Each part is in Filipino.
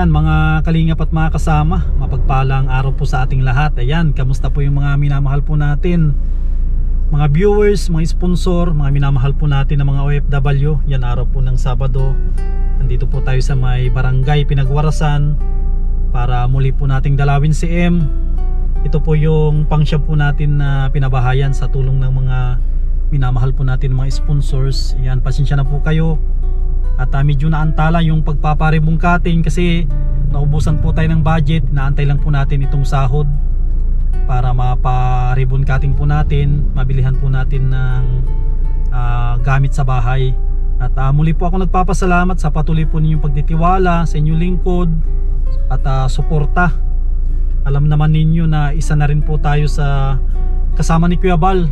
Ayan mga kalingap at mga kasama, mapagpalang araw po sa ating lahat. Ayan, kamusta po yung mga minamahal po natin, mga viewers, mga sponsor, mga minamahal po natin ng mga OFW. Yan, araw po ng Sabado, nandito po tayo sa may barangay Pinagwarasan para muli po nating dalawin si M. Ito po yung pangsyab po natin na pinabahayan sa tulong ng mga minamahal po natin, mga sponsors. Yan, pasensya na po kayo. At medyo naantala yung pagpaparibong cutting kasi naubusan po tayo ng budget. Naantay lang po natin itong sahod para mapa-ribbon cutting po natin, mabilihan po natin ng gamit sa bahay. At muli po ako nagpapasalamat sa patuloy po ninyong pagtitiwala sa inyong lingkod at suporta. Alam naman ninyo na isa na rin po tayo sa kasama ni Kuya Bal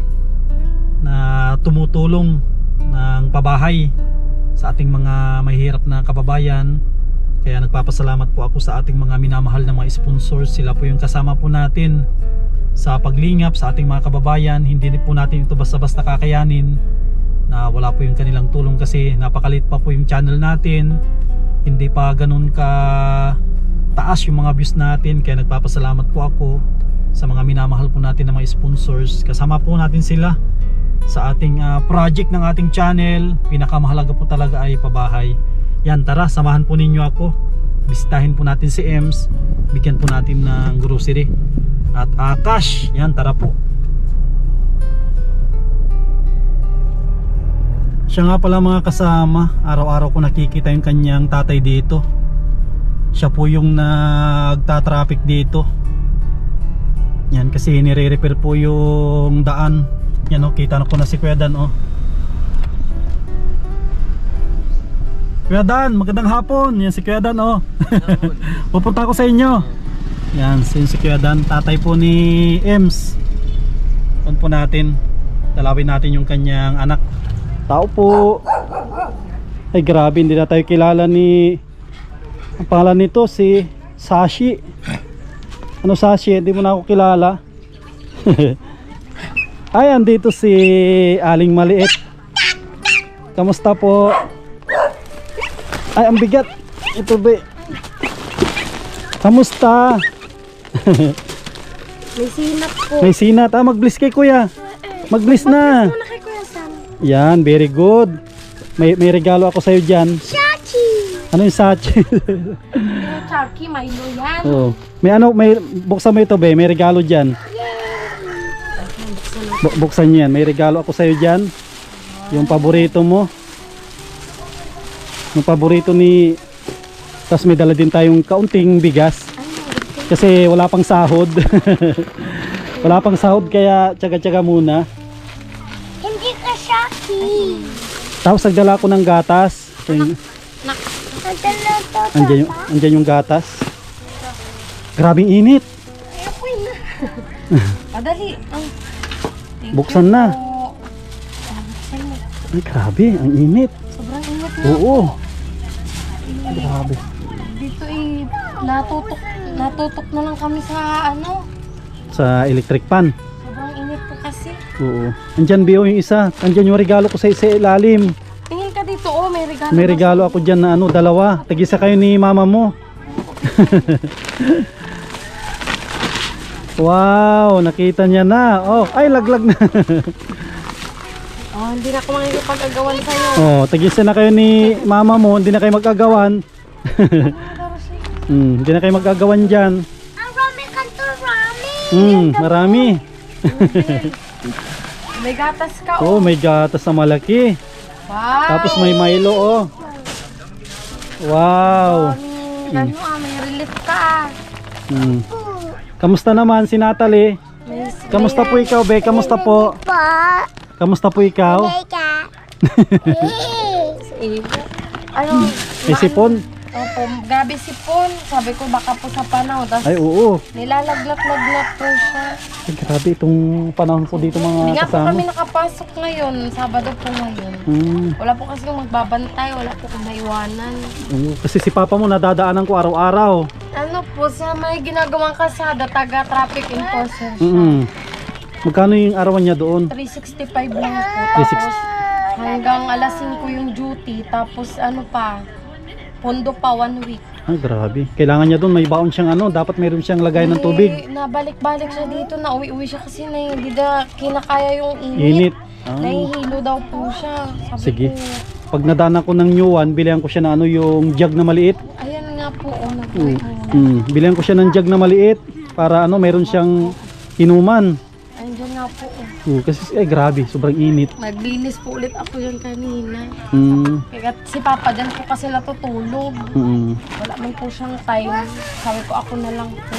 na tumutulong ng pabahay sa ating mga mahihirap na kababayan. Kaya nagpapasalamat po ako sa ating mga minamahal na mga sponsors. Sila po yung kasama po natin sa paglingap sa ating mga kababayan. Hindi po natin ito basta-basta kakayanin na wala po yung kanilang tulong kasi napakalit pa po yung channel natin. Hindi pa ganun ka taas yung mga views natin. Kaya nagpapasalamat po ako sa mga minamahal po natin na mga sponsors. Kasama po natin sila sa ating project ng ating channel. Pinakamahalaga po talaga ay pabahay. Yan, tara, samahan po ninyo ako. Bisitahin po natin si Ems. Bigyan po natin ng grocery at cash. Yan, tara po. Siya nga pala mga kasama, araw-araw ko nakikita yung kanyang tatay dito. Siya po yung nagtatraffic dito. Yan, kasi nire-repair po yung daan. Yan o, kita na ko na si Kuya Dan o. Kuya Dan, magandang hapon. Yan si Kuya Dan o. Pupunta ako sa inyo. Yan, si Kuya Dan, tatay po ni Ems. Doon po natin, dalawin natin yung kanyang anak. Tao po. Ay grabe, hindi na tayo kilala ni, ang pangalan nito si Sashi. Ano Sashi, hindi mo na ako kilala. Ay, andito si Aling Maliit. Kamusta po? Ay, ang bigat. Ito ba? Kamusta? May sinat po. May sinat. Mag-bliss kay Kuya. Mag-bliss na. Muna kay Kuya Sam. Yan, very good. May regalo ako sa'yo dyan. Chachi! Ano yung Sachi? Yung Chachi, Milo yan. Oh. May buksan mo ito, be. May regalo dyan. Buksan niyo yan. May regalo ako sa'yo dyan. Yung paborito mo. Yung paborito ni... Tapos may dala din tayong kaunting bigas. Kasi wala pang sahod. Wala pang sahod kaya tsaga-tsaga muna. Hindi ka Chachi. Tapos nagdala ako ng gatas. Andyan yung gatas. Grabing init. Padali. Buksan na. Ay, grabe, ang init. Sobrang init na. Oo. Grabe. Dito natutok na lang kami sa ano. Sa electric pan. Sobrang init po kasi. Oo. Andyan, Bio, yung isa. Andyan yung regalo ko sa ilalim. Tingin ka dito, oh, may regalo. May regalo ako dyan na dalawa. Tag-isa kayo ni mama mo. Wow, nakita niya na. Oh, ay laglag na. Oh, hindi na ako makikipag-agawan sa'yo. Oh, tag-isa na kayo ni mama mo, hindi na kayo mag-agawan. Hindi na kayo mag-agawan diyan. Ang rami kanto, rami. Marami. May gatas ka, Oh, may gatas na malaki. Wow. Tapos may Milo, oh. Wow. May relief ka. Kamusta naman si Natalie? Kamusta po ikaw, Be? Kamusta po? Kamusta po ikaw? Ano? May sipon? Opo, gabi sipon. Sabi ko baka po sa panahon. Ay, oo. Nilalaglat-laglat po siya. Ay, grabe itong panahon po dito Hindi mga nga po kasama. kami nakapasok ngayon. Sabado po ngayon. Wala po kasi magbabantay. Wala po kung maiwanan. Oo, kasi si Papa mo nadadaanan ko araw-araw. Ano po, sa may ginagawang kasada, taga-traffic enforcer siya. Magkano yung arawan niya doon? 365 lang po. Tapos hanggang alas 5 yung duty. Tapos ano pa, pondo pa 1 week. Ay, grabe. Kailangan niya doon, may baon siyang ano, dapat meron siyang lagay ng tubig. Nabalik-balik siya dito, nauwi-uwi siya kasi hindi na kinakaya yung Init. init. Nahihilo daw po siya. Sabi Sige. ko, Pag nadana ko ng new one, bilihan ko siya na ano, yung jug na maliit. ayan nga po, Bilihan ko siya ng jug na maliit para ano, meron siyang inuman. Ayan nga po. Kasi grabe, sobrang init. Naglinis po ulit ako yan kanina. Mm. Kaya si Papa dyan po kasi natutulog. Mm. Wala man po siyang time. Sabi ko ako na lang po.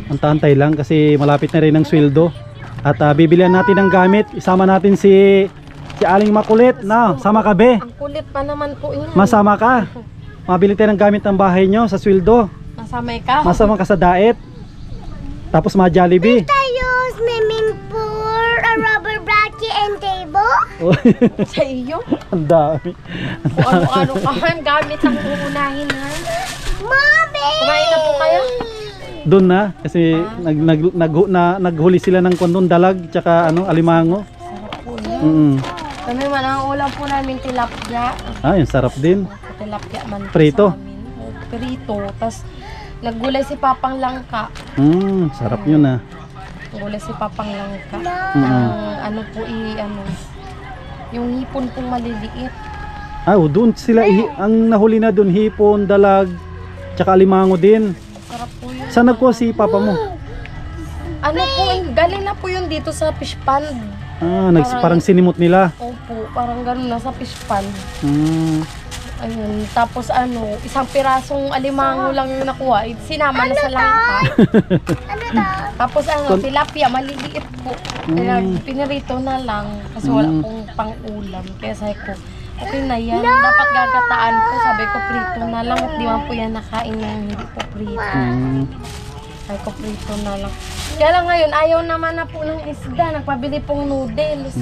Antantay lang kasi malapit na rin ang sweldo. At bibilihan natin ng gamit. Isama natin si Aling Makulit. Na, sama ka be. Ang kulit pa naman po yun. Masama ka. Mabili tayo ng gamit ng bahay nyo sa sweldo. Masamay ka? Masama ka sa diet. Tapos ma-Jollibee. Tayo swimming pool, a rubber bracket and table. Sa iyo? Ang dami. Kung ano-ano ka man, gamit ang uunahin ha. Mommy! Kumain na po kayo? Doon na kasi naghuli sila ng kondon dalag tsaka ano alimango. Sarap po yun. Kami man, ang ulam po namin tilapia. Yung sarap din. Tilapia man po Prito? sa amin. O, prito. Tapos naggulay si Papang Langka. Sarap yun ah. Naggulay si Papang Langka. Ano po yung hipon pong maliliit. Doon sila ang nahuli na doon hipon, dalag, tsaka alimango din. Sarap po yun. Saan nagkuha si papa mo? Ano po, galing na po yun dito sa fish pond. Parang sinimot nila. Opo, parang ganun na sa fish pond. Ayun, tapos isang pirasong alimango lang yung nakuha, sinama na sa langka. Ano daw? Tapos tilapia, maliliit po. Kaya pinirito na lang kasi wala pong pang-ulam. Kaya sabi ko, okay na yan. Dapat gagataan po. Sabi ko, prito na lang. At di man po yan nakain ng hindi po prito. Sabi ko, prito na lang. Kaya lang ngayon, ayaw naman na po ng isda. Nagpabili pong noodles.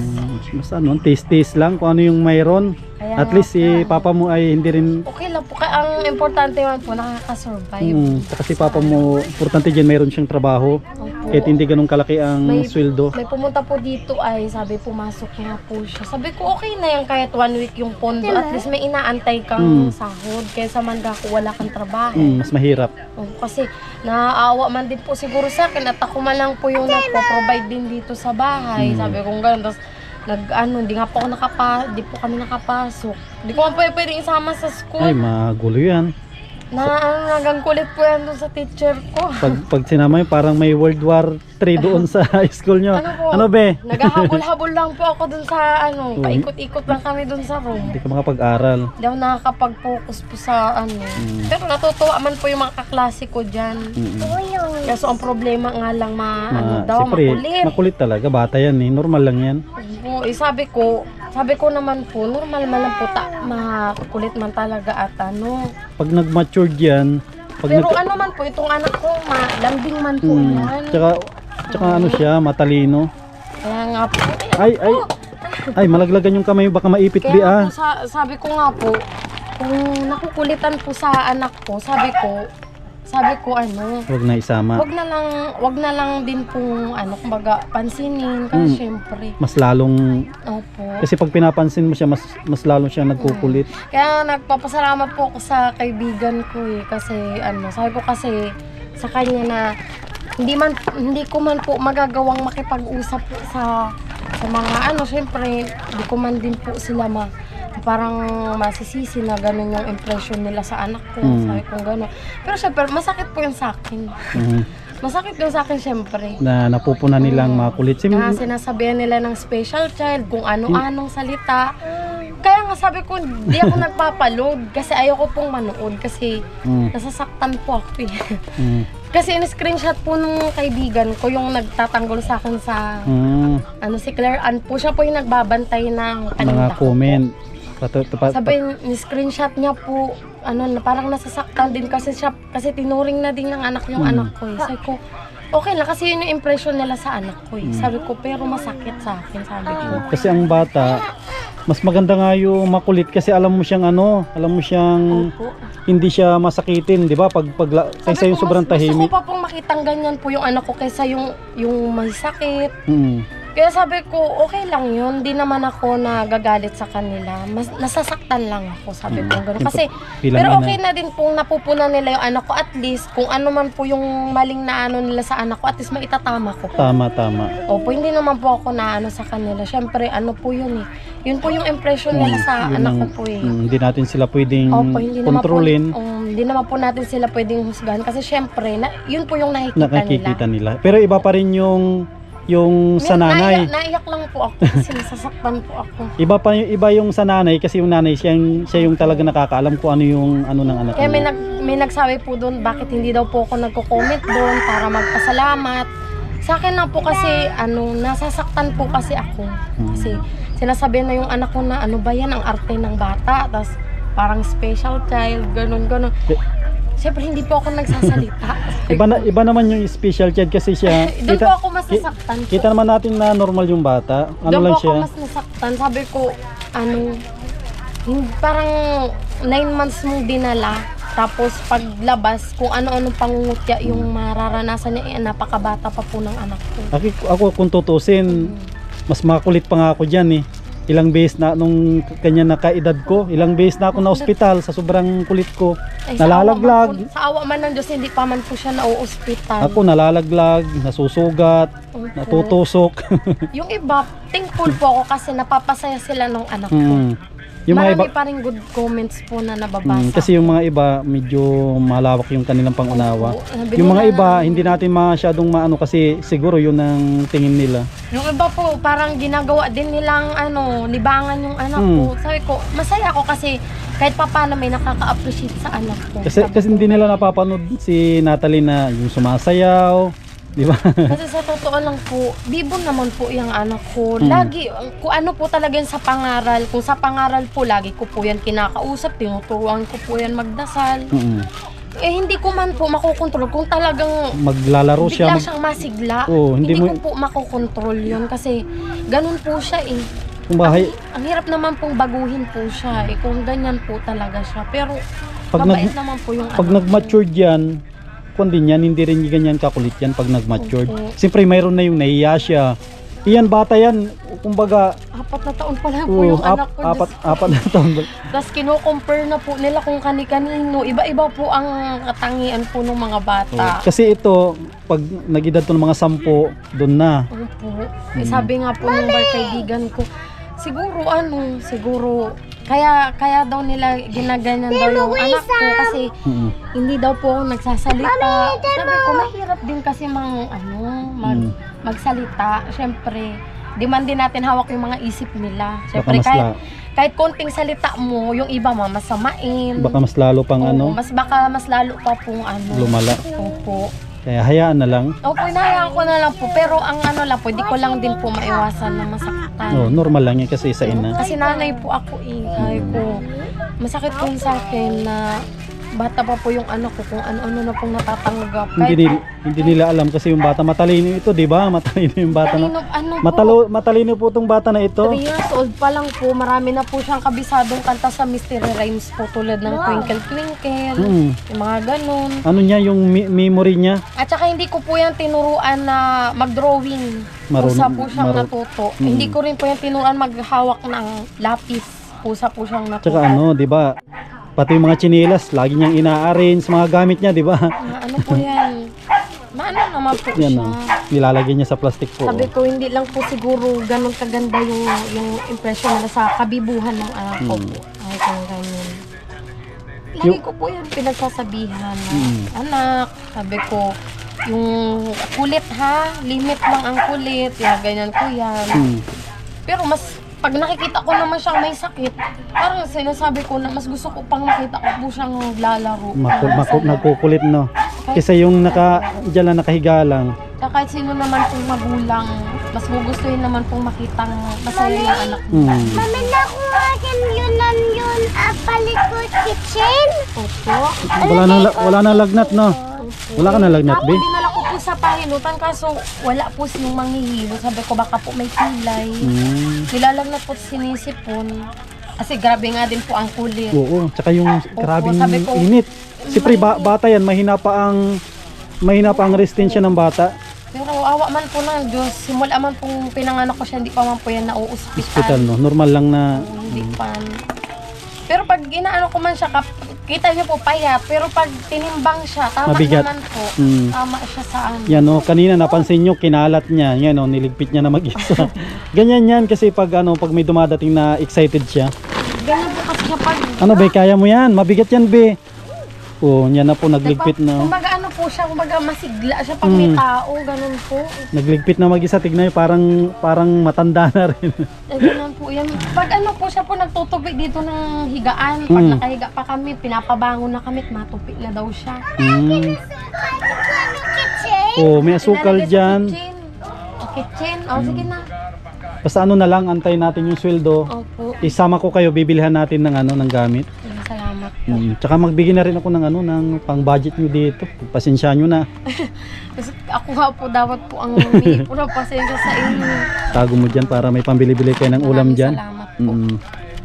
Basta taste lang kung ano yung mayroon. Kaya At least si papa mo ay hindi rin. Okay lang po. Ang importante man po, nakakasurvive. Kasi papa mo, importante dyan mayroon siyang trabaho. Kahit hindi ganun kalaki ang sweldo. May pumunta po dito ay sabi pumasok na po siya. Sabi ko okay na yan kahit 1 week yung pondo. At least may inaantay kang sahod. Kaysa man kung wala kang trabaho. Mas mahirap. Kasi naaawa man din po siguro sa akin at ako man lang po yung nagpo-provide din dito sa bahay. Sabi ko gano'n. Tapos hindi nga po ako hindi po kami nakapasok. Hindi ko man pwedeng isama sa school. Ay, magulo yan. Nagang kulit po yan doon sa teacher ko. Pag sinama yun, parang may World War 3 doon sa high school nyo. Ano be? Naghahabol-habol lang po ako doon sa paikot-ikot lang kami doon sa room. Hindi ka makapag-aral. Hindi ako nakakapag-focus po sa Pero natutuwa man po yung mga kaklase ko dyan. Kaso ang problema nga lang Siyempre, makulit. makulit talaga. Bata yan eh. Normal lang yan. Sabi ko naman po, normal man lang po makulit man talaga at Pag nag-matured yan, pero man po, itong anak ko, lambing man po yan. Tsaka ano siya, matalino. Kaya nga po. Ay, malaglagan yung kamay, baka maipit Kaya di nga po, sabi ko nga po, kung nakukulitan po sa anak ko, sabi ko Huwag na isama. wag na lang din pong kumbaga pansinin kasi syempre. Mas lalong Opo. kasi pag pinapansin mo siya, mas lalong siya nagkukulit. Kaya nagpapasalamat po ako sa kaibigan ko kasi sabi ko kasi sa kanya na hindi ko man po magagawang makipag-usap po sa mga syempre hindi ko man din po sila parang masisisi na gano'n yung impression nila sa anak ko. Sabi ko gano'n. Pero syempre, masakit po yun sa akin. Masakit yun sa akin syempre. Na napupunan nilang makulit. Sinasabihan nila ng special child, kung ano-anong salita. Kaya nga sabi ko, hindi ako nagpapaload kasi ayoko pong manood kasi nasasaktan po ako eh. Kasi in-screenshot po nung kaibigan ko yung nagtatanggol sa akin sa si Claire Ann po. Siya po yung nagbabantay ng mga comment. Sabi, ni-screenshot niya po, parang nasasaktan din kasi tinuring na din ng anak yung anak ko eh. Sabi ko, okay lang kasi yun yung impression nila sa anak ko eh. Sabi ko, pero masakit sa akin, sabi ko. Kasi ang bata, mas maganda nga yung makulit kasi alam mo siyang hindi siya masakitin, di ba? Kaysa yung sobrang tahimik. Gusto ko pa pong makitang ganyan po yung anak ko kaysa yung may sakit. Kaya sabi ko, okay lang yun. Di naman ako nagagalit sa kanila. Mas nasasaktan lang ako, sabi ko gano'n. Kasi, Bilang pero ina. okay na din pong napupunan nila yung anak ko. At least, kung ano man po yung maling na ano nila sa anak ko, at least maitatama ko. Tama. Opo, hindi naman po ako na ano sa kanila. Siyempre, ano po yun eh. Yun po yung impression nila sa Yun anak ang- ko po eh. Hindi natin sila pwedeng Opo, hindi kontrolin. hindi naman po natin sila pwedeng husgahan. Kasi siyempre, yun po yung nakikita Nakikita nila. nila. Pero iba pa rin yung sa nanay. Naiyak lang po ako kasi nasasaktan po ako. Iba yung sa nanay kasi yung nanay siya yung talaga nakakaalam kung ano yung ano ng anak Kaya niya. may nagsabi po doon bakit hindi daw po ako nagko-comment doon para magpasalamat. Sa akin lang po kasi nasasaktan po kasi ako. Kasi sinasabi na yung anak ko na ano ba yan ang arte ng bata, tapos parang special child, ganun. Siyempre hindi po ako nagsasalita. Iba naman yung special child kasi siya. Doon po ako masasaktan po. Kita naman natin na normal yung bata. Ano Doon lang po ako siya? mas nasaktan. Sabi ko, parang 9 months mong dinala. Tapos paglabas, kung ano-ano pangungutya yung mararanasan niya, napakabata pa po ng anak ko. Ako kung tutusin, mas makulit pa nga ako dyan eh. Ilang beses na nung kanya nakaedad ko, ilang beses na ako na ospital sa sobrang kulit ko. Ay, Nalalaglag. Sa awa man ng Diyos, hindi pa man po siya na-ospital. Ako nalalaglag, nasusugat, Opo. natutusok. Yung iba, thankful po ako kasi napapasaya sila ng anak ko. Yung mga iba, Marami pa rin good comments po na nababasa. kasi yung mga iba medyo malawak yung kanilang pangunawa. Opo. Sabi Yung mga nila, iba hindi natin masyadong maano kasi siguro yun ang tingin nila. yung iba po, parang ginagawa din nilang libangan yung anak ko. Sabi ko, masaya ako kasi kahit pa paano may nakaka-appreciate sa anak ko. Kasi hindi nila napapanood si Natalie na yung sumasayaw, di ba? Kasi sa totoo lang po, bibo naman po yung anak ko. Lagi, kung ano po talaga yan sa pangaral, kung sa pangaral po, lagi ko po yan kinakausap, tinuturuan ko po yan magdasal. Hindi ko man po makokontrol kung talagang Maglalaro siya. bigla siyang masigla. Oo, hindi hindi mo- ko po makokontrol yun kasi ganun po siya eh. Kung bahay, Ang hirap naman pong baguhin po siya eh, kung ganyan po talaga siya. Pero Pag mabait naman po yung pag anak ko. nag-matured yan, kung din yan, hindi rin ganyan kakulit yan pag nag-matured. Opo. Siyempre mayroon na yung nahiya siya. Iyan bata yan, kumbaga, 4 na taon pa lang po yung anak ko. apat na taon. Tapos kino-compare na po nila kung kani-kanino. Iba-iba po ang katangian po ng mga bata. Kasi ito, pag nag-edad to ng mga 10, doon na. Opo. Sabi nga po ng kaibigan ko, siguro, kaya daw nila ginaganyan daw yung anak ko kasi hindi daw po ako nagsasalita. Sabi ko, mahirap din kasi magsalita. Siyempre, di man din natin hawak yung mga isip nila. Siyempre, Baka kahit konting salita mo, yung iba masamain. Baka mas lalo pang Oo, baka mas lalo pa pong lumala. Opo. Kaya hayaan na lang. Opo, inahayaan ko na lang po. Pero ang lang po, di ko lang din po maiwasan na masaktan. Normal lang yan kasi sa ina. Kasi nanay po ako eh. Sabi ko, masakit po sa akin na bata pa po yung anak ko kung ano-ano na pong natatanggap. Hindi nila alam kasi yung bata matalino ito, di ba? Matalino yung bata na. Matalino po itong bata na ito. 3 years old pa lang po, marami na po siyang kabisadong kanta sa mystery rhymes po tulad ng Twinkle Twinkle, yung mga ganun. Ano niya, yung memory niya? At saka hindi ko po yan tinuruan na mag-drawing. Pusa po siyang natuto. Hindi ko rin po yan tinuruan maghawak ng lapis. Pusa po siyang natuto. Tsaka di ba? Pati yung mga tsinelas, lagi niyang ina-arrange mga gamit niya, di ba? Ano po yan? Maano naman po Yan siya. Nilalagay niya sa plastic po. Sabi ko, hindi lang po siguro ganun kaganda yung impression nila sa kabibuhan ng anak ko po. Ay, kung ganyan. Lagi ko po yan pinagsasabihan na, anak, sabi ko, yung kulit ha, limit lang ang kulit, ganyan ko yan. Pero pag nakikita ko naman siyang may sakit, parang sinasabi ko na mas gusto ko pang makita ko po siyang lalaro. Nagkukulit, no? Kaysa yung diyan lang nakahiga lang. Kahit sino naman pong magulang, mas gugustuhin naman pong makitang masaya yung anak mo. Mami, nakuha yun, palikot kitchen. Opo. Wala na lagnat, no? Wala ka na lagnat, Tapos be? dinala ko po sa pahilutan kaso wala po siyang manghihilo. Sabi ko baka po may kilay. Nilalagnat po sinisipon. Kasi grabe nga din po ang kulit. Oo, tsaka yung grabing sabi ko, init. Siyempre bata yan, mahina pa ang resistensya ng bata. Pero awa man po ng Diyos, simula man pong pinanganak ko siya, hindi pa man po yan nauuspital. Hospital, no? Normal lang na. Hindi pa. Pero pag inaano ko man siya, kita niyo po paya, pero pag tinimbang siya, tama Mabigat. naman po. Mm. Tama siya sa ano. Yan o, kanina napansin nyo, kinalat niya. Yan o, niligpit niya na mag-isa. Ganyan yan kasi pag pag may dumadating na excited siya. Ganyan po kasi siya pag... Ano be, kaya mo yan? Mabigat yan be. Oh, yan na po, nagligpit na. Kumbaga ano po siya, kumbaga masigla siya pag may tao, ganun po. Nagligpit na mag-isa, tignan nyo, parang matanda na rin. Ganun po yan. Pag ano po siya po nagtutupi dito ng higaan, pag nakahiga pa kami, pinapabangon na kami, at matupi na daw siya. kitchen. Oh, may asukal Ilalagay sa dyan. kitchen. O, kitchen. O, sige na. Basta ano na lang, antayin natin yung sweldo. Opo. Isama ko kayo, bibilihan natin ng ng gamit. Salamat po. Tsaka magbigay na rin ako ng ng pang-budget nyo dito. Pasensya nyo na. Kasi ako nga po dapat po ang humingi po ng pasensya sa inyo. Tago mo dyan para may pambili-bili kayo ng ulam Maraming dyan. salamat po.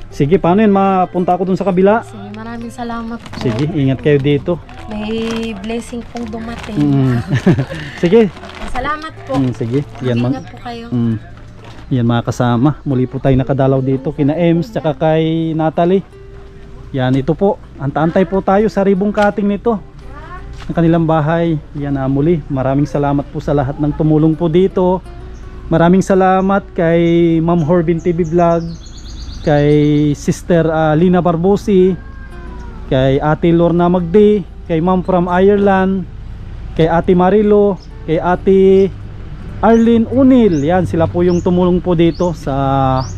Sige, paano yun? Mapunta ako dun sa kabila. Sige, maraming salamat po. Sige, ingat kayo dito. May blessing pong dumating. Sige. Salamat po. Sige. Yan, Ingat po kayo. yan mga kasama. Muli po tayo nakadalaw dito kina Ems tsaka kay Natalie. Yan, ito po. Anta-antay po tayo sa ribbon cutting nito. Ang kanilang bahay. Yan muli. Maraming salamat po sa lahat ng tumulong po dito. Maraming salamat kay Ma'am Horbin TV Vlog, kay Sister Lina Barbosi, kay Ate Lorna Magdi, kay Ma'am from Ireland, kay Ate Marilo, kay Ate Arlene Unil. Yan, sila po yung tumulong po dito sa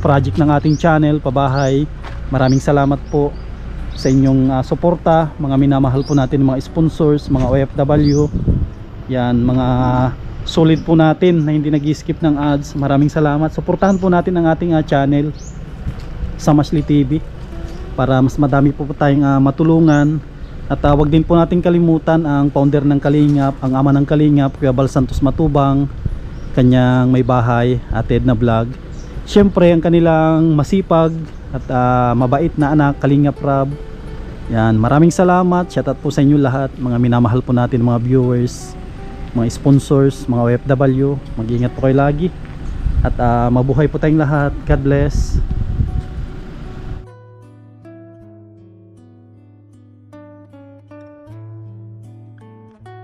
project ng ating channel, Pabahay. Maraming salamat po sa inyong suporta, mga minamahal po natin, mga sponsors, mga OFW. Yan, mga solid po natin na hindi nag-skip ng ads. Maraming salamat. Suportahan po natin ang ating channel sa Masli TV para mas madami po tayong matulungan. At wag din po natin kalimutan ang founder ng Kalingap, ang ama ng Kalingap, Kuya Bal Santos Matubang, kanyang may bahay, Ate Edna Vlog. Siyempre ang kanilang masipag at mabait na anak, Kalingap Rab. Yan, maraming salamat. Shout out po sa inyo lahat, mga minamahal po natin, mga viewers, mga sponsors, mga OFW. Mag-ingat po kayo lagi. At mabuhay po tayong lahat. God bless.